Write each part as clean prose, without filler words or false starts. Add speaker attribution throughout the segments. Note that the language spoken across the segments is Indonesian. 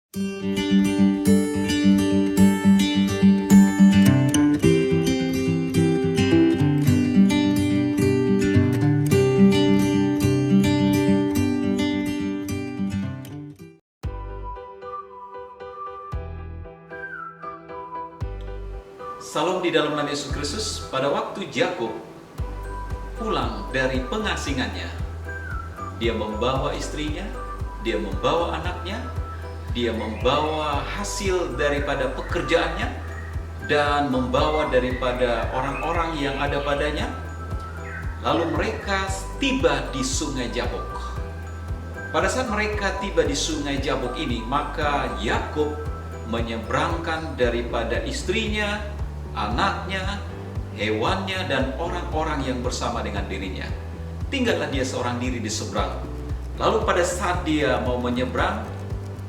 Speaker 1: Salam di dalam nama Yesus Kristus. Pada waktu Yakub pulang dari pengasingannya, dia membawa istrinya, dia membawa anaknya, dia membawa hasil daripada pekerjaannya, dan membawa daripada orang-orang yang ada padanya. Lalu mereka tiba di sungai Jabok. Pada saat mereka tiba di sungai Jabok ini, maka Yakub menyeberangkan daripada istrinya, anaknya, hewannya, dan orang-orang yang bersama dengan dirinya. Tinggallah dia seorang diri di seberang. Lalu pada saat dia mau menyeberang,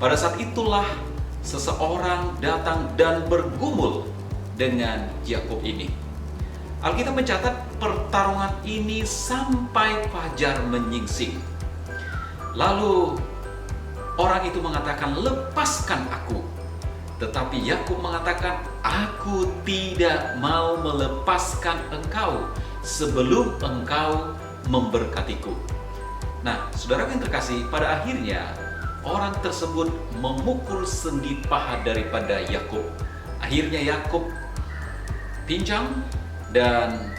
Speaker 1: pada saat itulah seseorang datang dan bergumul dengan Yakub ini. Alkitab mencatat pertarungan ini sampai fajar menyingsing. Lalu orang itu mengatakan, "Lepaskan aku." Tetapi Yakub mengatakan, "Aku tidak mau melepaskan engkau sebelum engkau memberkatiku." Nah, saudara yang terkasih, pada akhirnya orang tersebut memukul sendi paha daripada Yakub. Akhirnya Yakub pincang, dan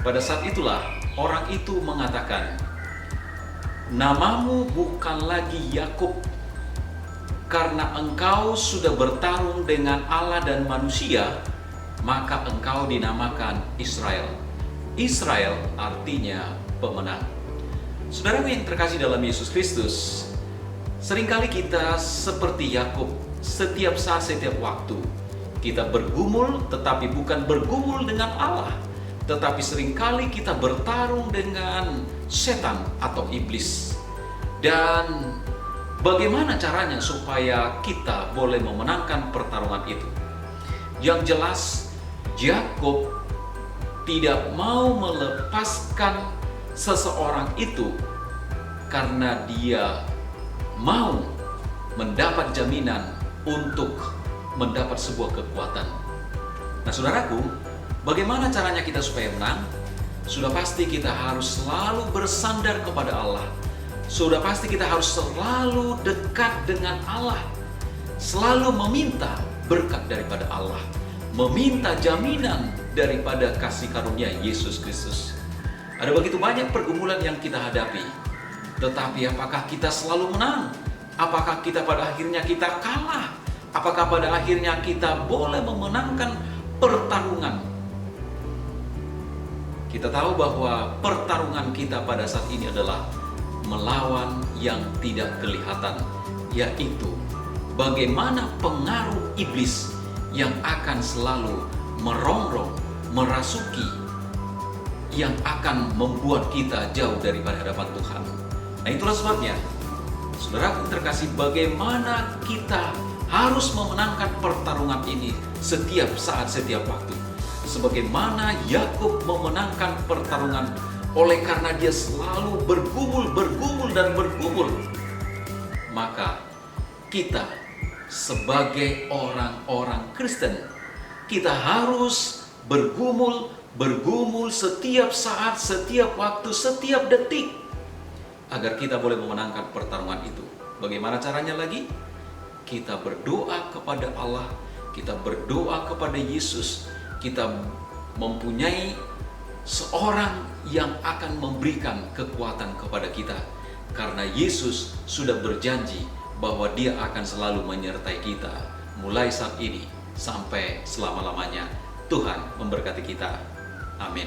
Speaker 1: pada saat itulah orang itu mengatakan, "Namamu bukan lagi Yakub, karena engkau sudah bertarung dengan Allah dan manusia, maka engkau dinamakan Israel." Israel artinya pemenang. Saudara yang terkasih dalam Yesus Kristus, seringkali kita seperti Yakub, setiap saat, setiap waktu kita bergumul, tetapi bukan bergumul dengan Allah, tetapi seringkali kita bertarung dengan setan atau iblis. Dan bagaimana caranya supaya kita boleh memenangkan pertarungan itu? Yang jelas, Yakub tidak mau melepaskan seseorang itu karena dia mau mendapat jaminan untuk mendapat sebuah kekuatan. Nah, saudaraku, bagaimana caranya kita supaya menang? Sudah pasti kita harus selalu bersandar kepada Allah. Sudah pasti kita harus selalu dekat dengan Allah, selalu meminta berkat daripada Allah, meminta jaminan daripada kasih karunia Yesus Kristus. Ada begitu banyak pergumulan yang kita hadapi, tetapi apakah kita selalu menang? Apakah kita pada akhirnya kita kalah? Apakah pada akhirnya kita boleh memenangkan pertarungan? Kita tahu bahwa pertarungan kita pada saat ini adalah melawan yang tidak kelihatan, yaitu bagaimana pengaruh iblis yang akan selalu merongrong, merasuki, yang akan membuat kita jauh daripada hadapan Tuhan. Nah, itulah sebabnya, saudaraku terkasih, bagaimana kita harus memenangkan pertarungan ini setiap saat, setiap waktu. Sebagaimana Yakub memenangkan pertarungan oleh karena dia selalu bergumul, dan bergumul. Maka kita sebagai orang-orang Kristen, kita harus bergumul setiap saat, setiap waktu, setiap detik, agar kita boleh memenangkan pertarungan itu. Bagaimana caranya lagi? Kita berdoa kepada Allah, kita berdoa kepada Yesus, kita mempunyai seorang yang akan memberikan kekuatan kepada kita, karena Yesus sudah berjanji bahwa Dia akan selalu menyertai kita mulai saat ini sampai selama-lamanya. Tuhan memberkati kita. Amin.